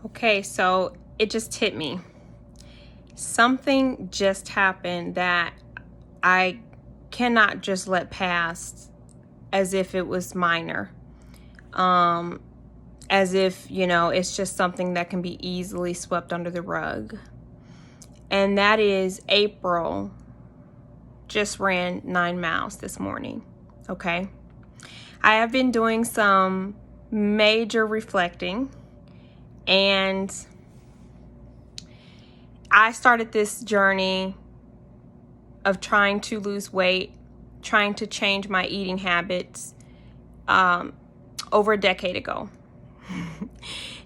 Okay, so it just hit me. Something just happened that I cannot just let pass as if it was minor. As if, it's just something that can be easily swept under the rug. And that is April just ran 9 miles this morning. Okay. I have been doing some major reflecting, and I started this journey of trying to lose weight, trying to change my eating habits over a decade ago.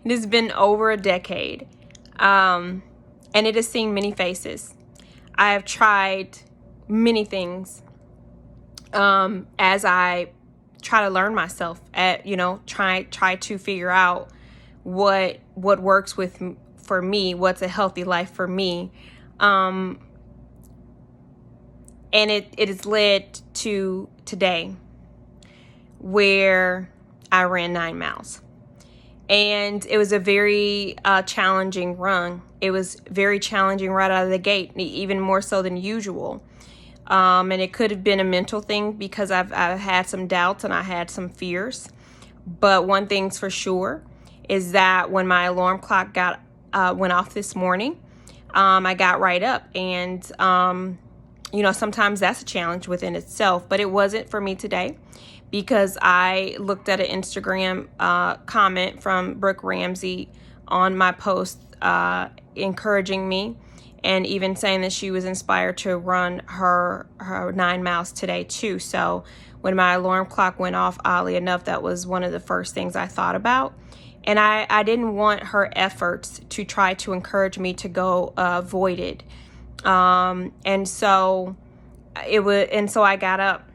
It has been over a decade, and it has seen many faces. I have tried many things as I try to learn myself, try to figure out what works for me, what's a healthy life for me. And it has led to today, where I ran 9 miles. And it was a very challenging run. It was very challenging right out of the gate, even more so than usual. And it could have been a mental thing because I've had some doubts and I had some fears. But one thing's for sure is that when my alarm clock went off this morning, I got right up. And, sometimes that's a challenge within itself. But it wasn't for me today, because I looked at an Instagram comment from Brooke Ramsey on my post encouraging me, and even saying that she was inspired to run her 9 miles today too. So when my alarm clock went off, oddly enough, that was one of the first things I thought about. And I didn't want her efforts to try to encourage me to go voided. And so I got up.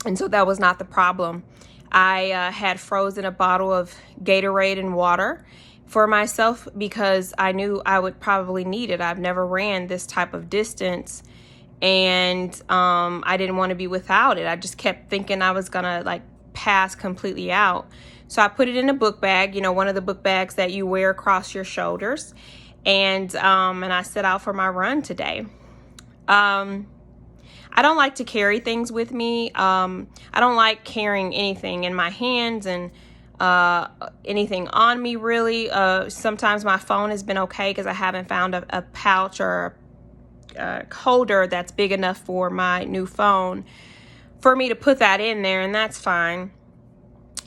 And so that was not the problem. I had frozen a bottle of Gatorade and water for myself because I knew I would probably need it. I've never ran this type of distance, and I didn't want to be without it. I just kept thinking I was gonna pass completely out. So I put it in a book bag, one of the book bags that you wear across your shoulders, and I set out for my run today. I don't like to carry things with me. I don't like carrying anything in my hands and anything on me, really. Sometimes my phone has been okay because I haven't found a pouch or a holder that's big enough for my new phone for me to put that in there, and that's fine.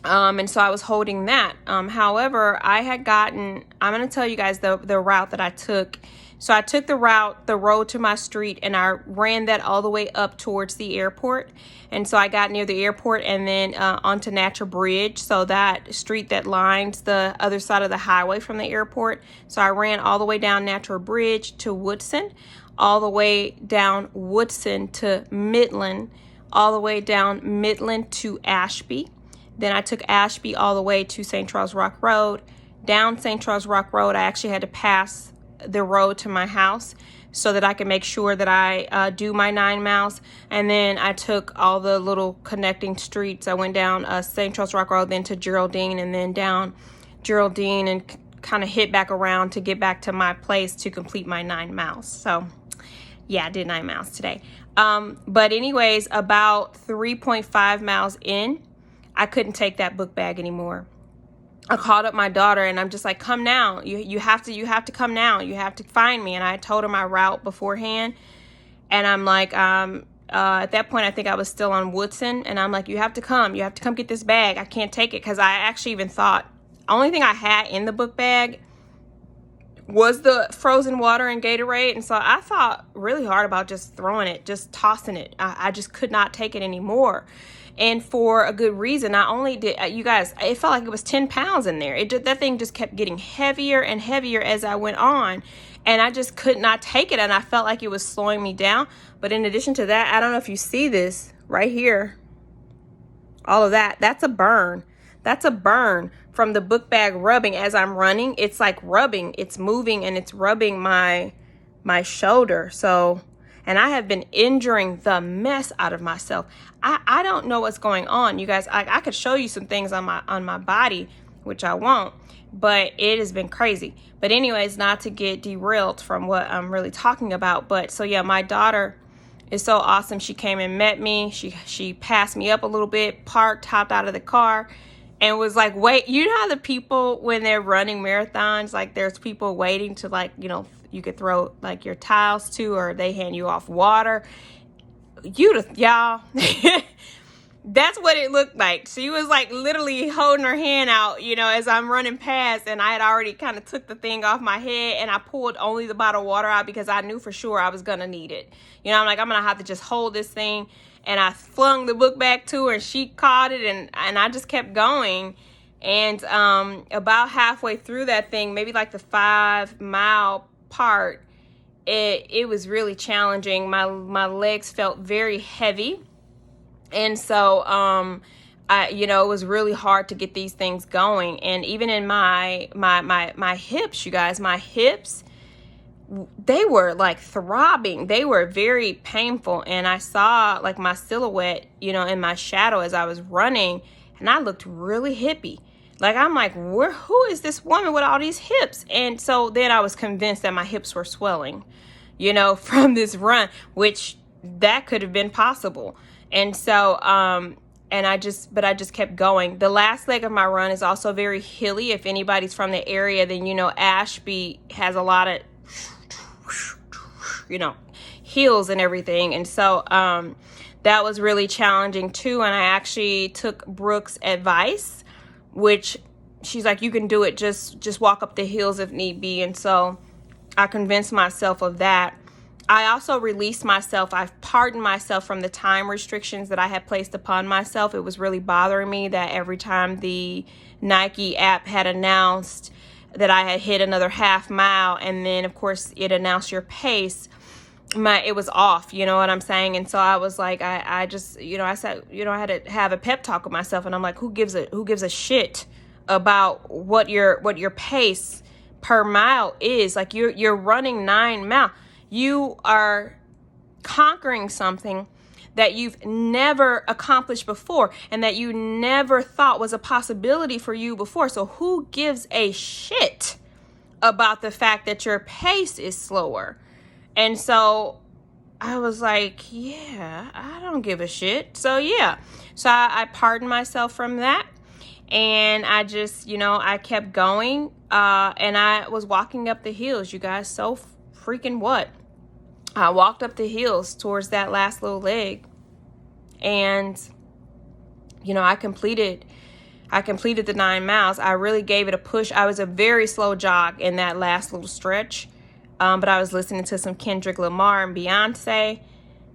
And so I was holding that. However, I'm going to tell you guys the route that I took. So I took the road to my street, and I ran that all the way up towards the airport. And so I got near the airport and then onto Natural Bridge, so that street that lines the other side of the highway from the airport. So I ran all the way down Natural Bridge to Woodson, all the way down Woodson to Midland, all the way down Midland to Ashby. Then I took Ashby all the way to St. Charles Rock Road. Down St. Charles Rock Road, I actually had to pass the road to my house so that I can make sure that I do my 9 miles. And then I took all the little connecting streets. I went down St. Charles Rock Road, then to Geraldine, and then down Geraldine, and kind of hit back around to get back to my place to complete my 9 miles. So yeah, I did 9 miles today. But anyways, about 3.5 miles in, I couldn't take that book bag anymore. I called up my daughter, and I'm just like, come now. You have to come now. You have to find me. And I told her my route beforehand. And I'm like, at that point, I think I was still on Woodson. And I'm like, you have to come get this bag. I can't take it. Because I actually even thought the only thing I had in the book bag was the frozen water and Gatorade. And so I thought really hard about just throwing it, just tossing it. I just could not take it anymore. And for a good reason. Not only did, you guys, it felt like it was 10 pounds in there. That thing just kept getting heavier and heavier as I went on. And I just could not take it. And I felt like it was slowing me down. But in addition to that, I don't know if you see this right here. All of that, that's a burn. That's a burn from the book bag rubbing as I'm running. It's like rubbing, it's moving, and it's rubbing my shoulder. So, and I have been injuring the mess out of myself. I don't know what's going on, you guys. I could show you some things on my body which I won't, but it has been crazy. But anyways, not to get derailed from what I'm really talking about. But so yeah, my daughter is so awesome. She came and met me. She passed me up a little bit, parked, hopped out of the car, and was like, wait, you know how the people when they're running marathons, like there's people waiting to, like, you know, you could throw like your tiles to, or they hand you off water. Y'all, that's what it looked like. She was like literally holding her hand out, you know, as I'm running past, and I had already kind of took the thing off my head, and I pulled only the bottle of water out because I knew for sure I was gonna need it. You know, I'm like, I'm gonna have to just hold this thing. And I flung the book back to her, and she caught it, and I just kept going. And about halfway through that thing, maybe like the 5-mile part, it was really challenging. My legs felt very heavy, and so you know, it was really hard to get these things going. And even in my hips, you guys, my hips, they were like throbbing. They were very painful. And I saw like my silhouette, you know, in my shadow as I was running, and I looked really hippie. Like, I'm like, who is this woman with all these hips? And so then I was convinced that my hips were swelling, you know, from this run, which that could have been possible. And so, and I just kept going. The last leg of my run is also very hilly. If anybody's from the area, then you know Ashby has a lot of, you know, hills and everything. And so that was really challenging too. And I actually took Brooke's advice, which she's like, you can do it, just walk up the hills if need be. And so I convinced myself of that. I also released myself. I've pardoned myself from the time restrictions that I had placed upon myself. It was really bothering me that every time the Nike app had announced that I had hit another half mile, and then of course it announced your pace, it was off, you know what I'm saying? And so I was like, I just, you know, I said, you know, I had to have a pep talk with myself, and I'm like, who gives a shit about what your pace per mile is? Like, you're running 9 miles. You are conquering something that you've never accomplished before, and that you never thought was a possibility for you before. So who gives a shit about the fact that your pace is slower? And so I was like, yeah, I don't give a shit. So yeah, so I pardoned myself from that, and I just, you know, I kept going, and I was walking up the hills, you guys. So freaking what? I walked up the hills towards that last little leg, and, you know, I completed the 9 miles. I really gave it a push. I was a very slow jog in that last little stretch, but I was listening to some Kendrick Lamar and Beyonce.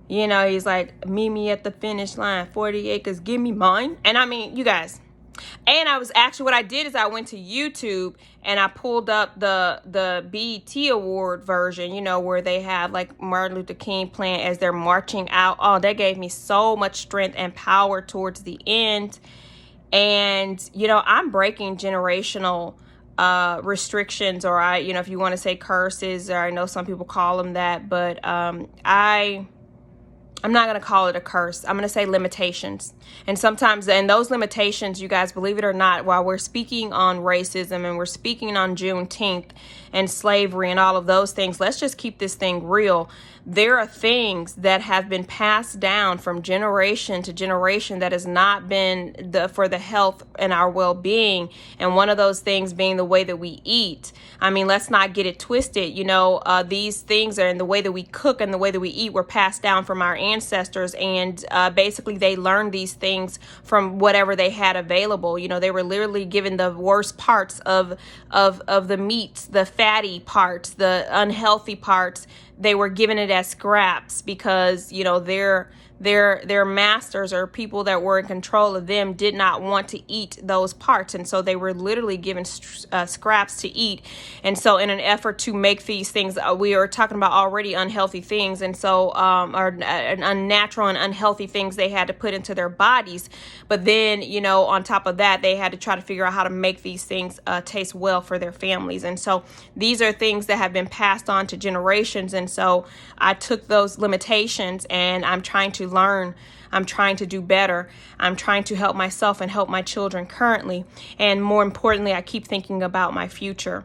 You know, he's like, meet me at the finish line, 40 acres, give me mine. And I mean, you guys, and I was actually, what I did is I went to YouTube and I pulled up the BET Award version, you know, where they have like Martin Luther King playing as they're marching out. Oh, that gave me so much strength and power towards the end. And, you know, I'm breaking generational restrictions, or you know, if you want to say curses, or I know some people call them that, but I'm not going to call it a curse. I'm going to say limitations. And sometimes, and those limitations, you guys, believe it or not, while we're speaking on racism and we're speaking on Juneteenth and slavery and all of those things, let's just keep this thing real. There are things that have been passed down from generation to generation that has not been for the health and our well-being. And one of those things being the way that we eat. I mean, let's not get it twisted. You know, these things are in the way that we cook and the way that we eat were passed down from our ancestors. And basically they learned these things from whatever they had available. You know, they were literally given the worst parts of the meats, the fatty parts, the unhealthy parts. They were given it as scraps because, you know, their masters or people that were in control of them did not want to eat those parts. And so they were literally given scraps to eat. And so in an effort to make these things, we are talking about already unhealthy things. And so, or unnatural and unhealthy things they had to put into their bodies. But then, you know, on top of that, they had to try to figure out how to make these things taste well for their families. And so these are things that have been passed on to generations. And so I took those limitations and I'm trying to learn. I'm trying to do better. I'm trying to help myself and help my children currently. And more importantly, I keep thinking about my future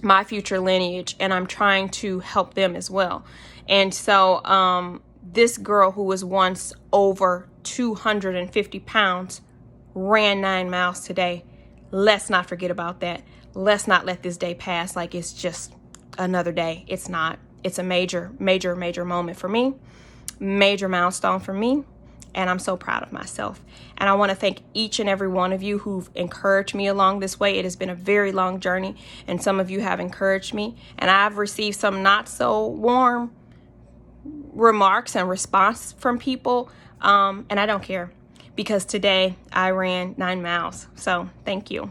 lineage, and I'm trying to help them as well. And so this girl who was once over 250 pounds ran 9 miles today. Let's not forget about that. Let's not let this day pass like it's just another day. It's not. It's a major, major, major moment for me, major milestone for me, and I'm so proud of myself. And I want to thank each and every one of you who've encouraged me along this way. It has been a very long journey, and some of you have encouraged me, and I've received some not so warm remarks and response from people, and I don't care, because today I ran 9 miles. So thank you.